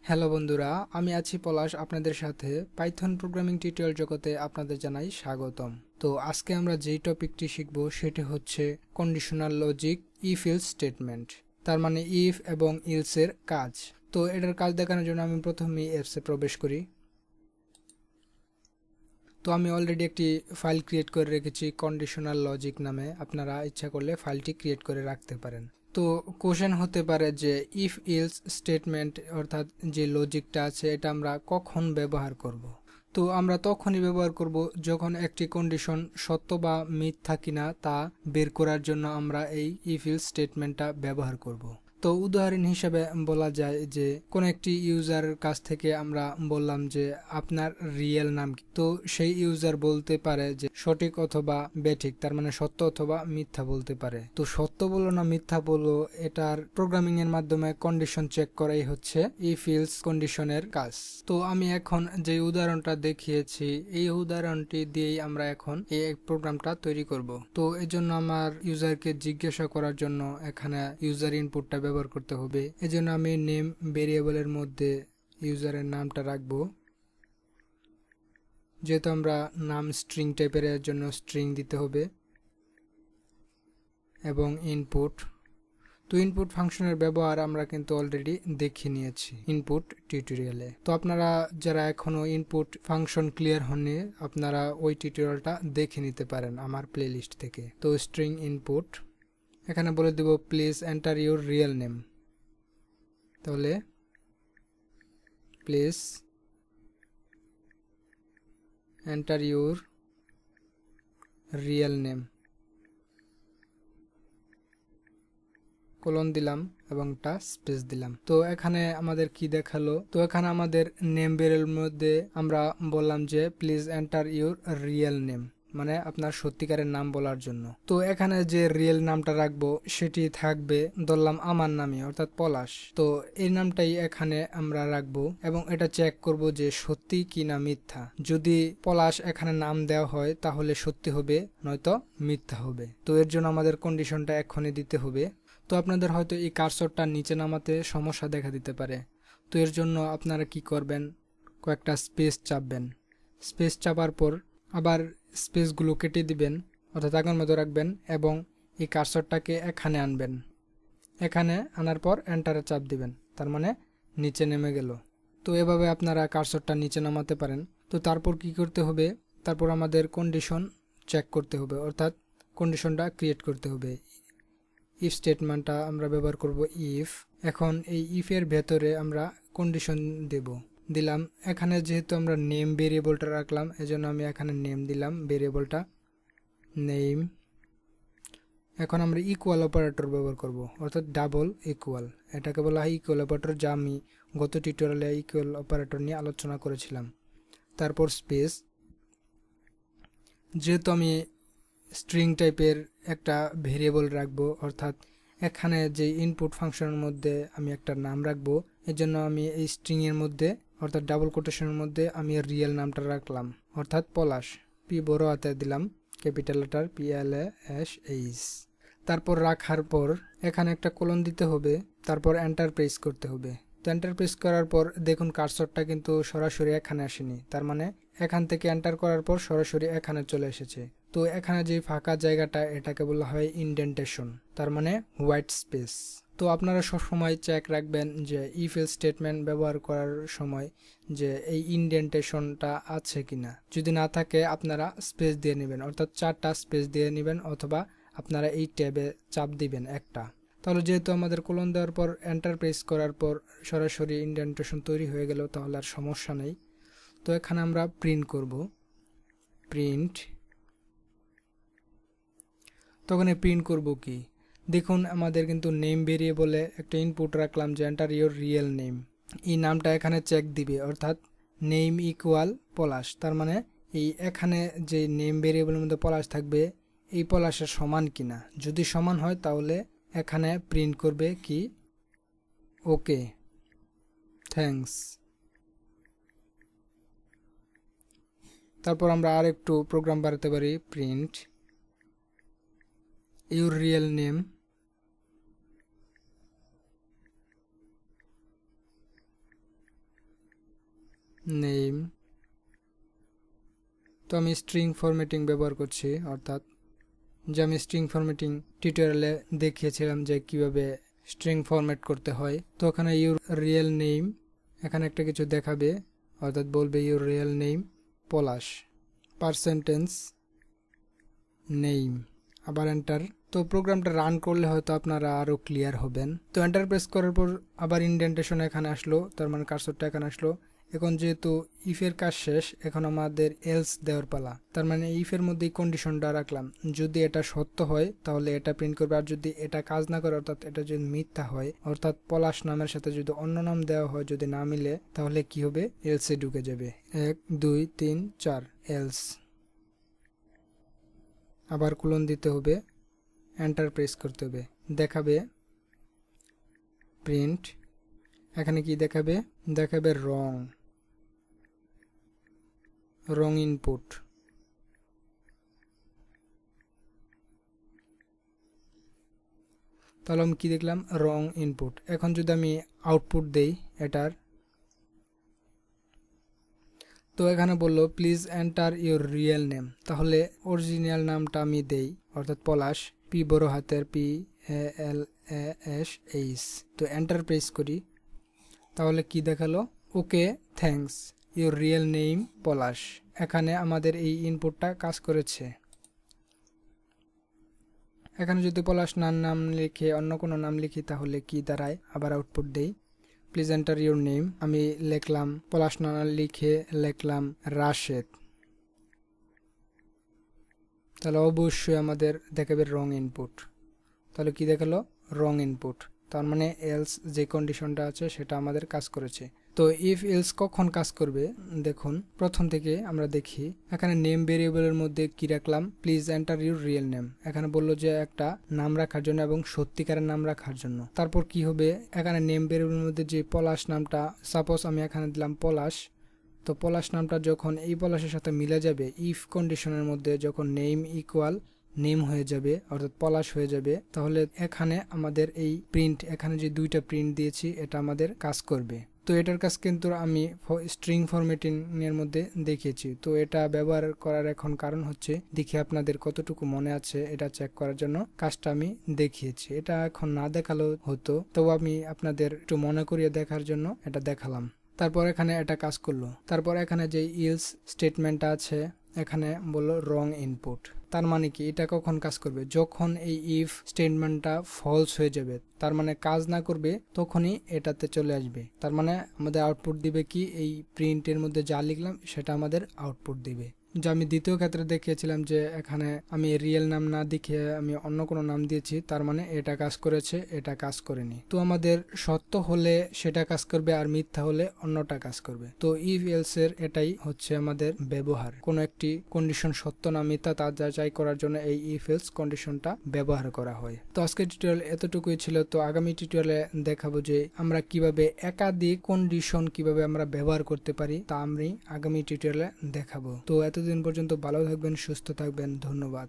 Hello বন্ধুরা, আমি আছি পলাশ আপনাদের সাথে পাইথন প্রোগ্রামিং টিউটোরিয়াল জগতে আপনাদের জানাই স্বাগতম। তো আজকে আমরা যেই টপিকটি শিখব সেটি হচ্ছে conditional logic if else statement, তার মানে ইফ এবং ইলস এর কাজ। তো এটার কাজ দেখানোর জন্য আমি প্রথমেই অ্যাপসে প্রবেশ করি। তো আমি অলরেডি একটি ফাইল ক্রিয়েট করে রেখেছি কন্ডিশনাল লজিক নামে, আপনারা ইচ্ছা করলে ফাইলটি ক্রিয়েট করে রাখতে পারেন। তো কোশ্চেন হতে পারে যে ইফ ইলস স্টেটমেন্ট অর্থাৎ যে লজিকটা আছে এটা আমরা কখন ব্যবহার করব। তো আমরা তখনই ব্যবহার করব যখন একটি কন্ডিশন সত্য বা মিথ্যা কিনা তা বের করার জন্য আমরা এই ইফ ইলস স্টেটমেন্টটা ব্যবহার করব। তো উদাহরণ হিসেবে বলা যায় যে কোন একটি ইউজারের কাছ থেকে আমরা বললাম যে আপনার রিয়েল নাম কি, তো সেই ইউজার বলতে পারে যে সঠিক অথবা বেঠিক, তার মানে সত্য অথবা মিথ্যা বলতে পারে। তো সত্য বলো না মিথ্যা বলো, এটার প্রোগ্রামিং এর মাধ্যমে কন্ডিশন চেক করাই হচ্ছে ইফ ইলস কন্ডিশনের কাজ। তো আমি এখন যে উদাহরণটা দেখিয়েছি এই উদাহরণটি দিয়েই আমরা এখন এই প্রোগ্রামটা তৈরি করব। তো এই জন্য আমার ইউজারকে জিজ্ঞাসা করার জন্য এখানে ইউজার ইনপুটটা ব্যবহার করতে হবে। এজন্য আমি নেম ভেরিয়েবলের মধ্যে ইউজারের নামটা রাখবো। যেহেতু আমরা নাম স্ট্রিং টাইপের, এর জন্য স্ট্রিং দিতে হবে এবং ইনপুট। তো ইনপুট ফাংশনের ব্যবহার আমরা কিন্তু অলরেডি দেখে নিয়েছি ইনপুট টিউটোরিয়ালে। তো আপনারা যারা এখনো ইনপুট ফাংশন ক্লিয়ার হননি আপনারা ওই টিউটোরিয়ালটা দেখে নিতে পারেন আমার প্লেলিস্ট থেকে। তো স্ট্রিং ইনপুট, এখানে বলে দেব please enter your real name. তাহলে please enter your real name, colon দিলাম এবং একটা স্পেস দিলাম। তো এখানে আমাদের কি দেখালো, তো এখানে আমাদের নেম ভেরিয়েবলের মধ্যে আমরা বললাম যে please enter your real name, মানে আপনার সত্যিকারের নাম বলার জন্য। তো এখানে যে রিয়েল নামটা রাখবো সেটি থাকবে ধরলাম আমার নামে অর্থাৎ পলাশ। তো এই নামটাই এখানে আমরা রাখবো এবং এটা চেক করব যে সত্যি কি না মিথ্যা। যদি পলাশ এখানে নাম দেওয়া হয় তাহলে সত্যি হবে, নয়তো মিথ্যা হবে। তো এর জন্য আমাদের কন্ডিশনটা এখনই দিতে হবে। তো আপনাদের হয়তো এই কার্সরটা নিচে নামাতে সমস্যা দেখা দিতে পারে। তো এর জন্য আপনারা কি করবেন, কয়েকটা স্পেস চাপবেন। স্পেস চাপার পর আবার স্পেসগুলো কেটে দিবেন অর্থাৎ আগের মতো রাখবেন এবং এই কার্সরটাকে এখানে আনবেন। এখানে আনার পর এন্টারে চাপ দিবেন, তার মানে নিচে নেমে গেল। তো এভাবে আপনারা কার্সরটা নিচে নামাতে পারেন। তো তারপর কি করতে হবে, তারপর আমাদের কন্ডিশন চেক করতে হবে অর্থাৎ কন্ডিশনটা ক্রিয়েট করতে হবে। ইফ স্টেটমেন্টটা আমরা ব্যবহার করব ইফ। এখন এই ইফ এর ভেতরে আমরা কন্ডিশন দিলাম। এখানে যেহেতু আমরা নেম ভেরিয়েবলটা রাখলাম এজন্য আমি এখানে নেম দিলাম ভেরিয়েবলটা নেম। এখন আমরা ইকুয়াল অপারেটর ব্যবহার করব অর্থাৎ ডাবল ইকুয়াল, এটাকে বলা হয় ইকুয়াল অপারেটর, যা আমি গত টিউটোরিয়ালে ইকুয়াল অপারেটর নিয়ে আলোচনা করেছিলাম। তারপর স্পেস, যেহেতু আমি স্ট্রিং টাইপের একটা ভেরিয়েবল রাখবো অর্থাৎ এখানে যে ইনপুট ফাংশনের মধ্যে আমি একটা নাম রাখবো, এজন্য আমি এই স্ট্রিং এর মধ্যে অর্থাৎ ডাবল কোটেশনের মধ্যে আমি রিয়েল নামটা রাখলাম অর্থাৎ পলাশ। পি বড় হাতে দিলাম, ক্যাপিটাল লেটার PLASH। তারপর রাখার পর এখানে একটা কোলন দিতে হবে, তারপর এন্টার প্রেস করতে হবে। তো এন্টার প্রেস করার পর দেখুন কার্সরটা কিন্তু সরাসরি এখানে আসেনি, তার মানে এখান থেকে এন্টার করার পর সরাসরি এখানে চলে এসেছে। তো এখানে যে ফাঁকা জায়গাটা এটাকে বলা হয় ইনডেন্টেশন, তার মানে হোয়াইট স্পেস। তো আপনারা সবসময় চেক রাখবেন যে ইফ এলস স্টেটমেন্ট ব্যবহার করার সময় যে এই ইনডেন্টেশনটা আছে কিনা। যদি না থাকে আপনারা স্পেস দিয়ে নেবেন অর্থাৎ 4টা স্পেস দিয়ে নেবেন অথবা আপনারা এই ট্যাবে চাপ দিবেন একটা। তাহলে যেহেতু আমাদের কোলন দেওয়ার পর এন্টার প্রেস করার পর সরাসরি ইনডেন্টেশন তৈরি হয়ে গেল তাহলে আর সমস্যা নেই। তো এখানে আমরা প্রিন্ট করব, প্রিন্ট। তখন প্রিন্ট করব কি, দেখুন আমাদের কিন্তু নেম ভেরিয়েবলে একটা ইনপুট রাখলাম যে এন্টার ইউর রিয়েল নেম। এই নামটা এখানে চেক দিবে অর্থাৎ নেম ইকুয়াল পলাশ, তার মানে এই এখানে যে নেম ভেরিয়েবলের মধ্যে পলাশ থাকবে এই পলাশের সমান কিনা। যদি সমান হয় তাহলে এখানে প্রিন্ট করবে কি ওকে থ্যাঙ্কস। তারপর আমরা আর একটু প্রোগ্রাম বাড়াতে পারি, print your real name, name. তো আমি স্ট্রিং ফরম্যাটিং ব্যবহার করছি, অর্থাৎ যে আমি স্ট্রিং ফরম্যাটিং টিউটোরিয়ালে দেখিয়েছিলাম যে কিভাবে স্ট্রিং ফরম্যাট করতে হয়। তো ওখানে ইউর রিয়েল নেম এখানে একটা কিছু দেখাবে, অর্থাৎ বলবে your real name Palash, percentage name, আবার এন্টার। তো প্রোগ্রামটা রান করলে হয়তো আপনারা আরও ক্লিয়ার হবেন। তো এন্টার প্রেস করার পর আবার ইন্ডেন্টেশন এখানে আসলো, তার মানে কার্সরটা এখানে আসলো। এখন যেহেতু ইফের কাজ শেষ, এখন আমাদের এলস দেওয়ার পালা। তার মানে ইফের মধ্যে কন্ডিশনটা রাখলাম, যদি এটা সত্য হয় তাহলে এটা প্রিন্ট করবে, আর যদি এটা কাজ না করে অর্থাৎ এটা যদি মিথ্যা হয়, অর্থাৎ পলাশ নামের সাথে যদি অন্য নাম দেওয়া হয়, যদি না মিলে তাহলে কি হবে, এলসে ঢুকে যাবে। 1 2 3 4 এলস। আবার কোলন দিতে হবে, এন্টার প্রেস করতে হবে, দেখাবে প্রিন্ট। এখানে কি দেখাবে, দেখাবে রং ইনপুট। তাহলে আমি কি দেখলাম, রং ইনপুট। এখন যদি আমি আউটপুট দেই এটার, তো এখানে বললো please enter your real name, তাহলে অরিজিনাল নামটা আমি দেই, অর্থাৎ পলাশ, পি বড় হাতের PALASH। তো এন্টার প্রেস করি, তাহলে কি দেখালো, okay thanks, your real name Palash. এখানে আমাদের এই ইনপুটটা কাজ করেছে। এখানে যদি পলাশ নাম লিখে অন্য কোনো নাম লিখি তাহলে কি দাঁড়ায়, আবার আউটপুট দেই, প্লিজ এন্টার ইউর নেম, আমি লিখলাম পলাশ না লিখে লিখলাম রাশেদ, তাহলে অবশ্যই আমাদের দেখাবে রং ইনপুট। তাহলে কি দেখালো, রং ইনপুট, তার মানে এলস যে কন্ডিশনটা আছে সেটা আমাদের কাজ করেছে। তো ইফ এলস কখন কাজ করবে, দেখুন প্রথম থেকে আমরা দেখি। এখানে নেম ভেরিয়েবলের মধ্যে কি রাখলাম, please enter your real name, এখানে বললো যে একটা নাম রাখার জন্য এবং সত্যিকারের নাম রাখার জন্য। তারপর কি হবে, এখানে নেম ভেরিয়েবলের মধ্যে যে পলাশ নামটা, সাপোজ আমি এখানে দিলাম পলাশ, তো পলাশ নামটা যখন এই পলাশের সাথে মিলে যাবে, ইফ কন্ডিশনের মধ্যে যখন নেম ইকুয়াল নেম হয়ে যাবে, অর্থাৎ পলাশ হয়ে যাবে, তাহলে এখানে আমাদের এই প্রিন্ট, এখানে যে দুইটা প্রিন্ট দিয়েছি এটা আমাদের কাজ করবে। তো এটার কাজ কিন্তু আমি স্ট্রিং ফরম্যাটিং এর মধ্যে দেখিয়েছি। তো এটা ব্যবহার করার এখন কারণ হচ্ছে, দেখি আপনাদের কতটুকু মনে আছে এটা চেক করার জন্য কাজটা আমি দেখিয়েছি। এটা এখন না দেখালেও হতো, তবু আমি আপনাদের একটু মনে করিয়ে দেখার জন্য এটা দেখালাম। তারপর এখানে এটা কাজ করলো। তারপর এখানে যে ইলস স্টেটমেন্টটা আছে, এখানে বললো রং ইনপুট, তার মানে কি, এটা কখন কাজ করবে, যখন এই ইফ স্টেটমেন্টটা ফলস হয়ে যাবে, তার মানে কাজ না করবে, তখনই এটাতে চলে আসবে। তার মানে আমাদের আউটপুট দিবে কি, এই প্রিন্টের মধ্যে যা লিখলাম সেটা আমাদের আউটপুট দিবে। যা আমি দ্বিতীয় ক্ষেত্রে দেখিয়েছিলাম যে এখানে আমি রিয়েল নাম না দেখিয়ে আমি অন্য কোনো নাম দিয়েছি, তার মানে এটা কাজ করেছে, এটা কাজ করেনি। তো আমাদের সত্য হলে সেটা কাজ করবে, আর মিথ্যা হলে অন্যটা কাজ করবে। তো ইফ এলস এর এটাই হচ্ছে আমাদের ব্যবহার। কোনো একটি কন্ডিশন সত্য না মিথ্যা তা যাচাই করার জন্য এই ইফ এলস কন্ডিশনটা ব্যবহার করা হয়। তো আজকের টিউটোরিয়াল এতটুকুই ছিল। তো আগামী টিউটোরিয়ালে দেখাবো যে আমরা কিভাবে একাধিক কন্ডিশন কিভাবে আমরা ব্যবহার করতে পারি, তা আমি আগামী টিউটোরিয়ালে দেখাবো। তো এতদিন পর্যন্ত ভালো থাকবেন, সুস্থ থাকবেন, ধন্যবাদ।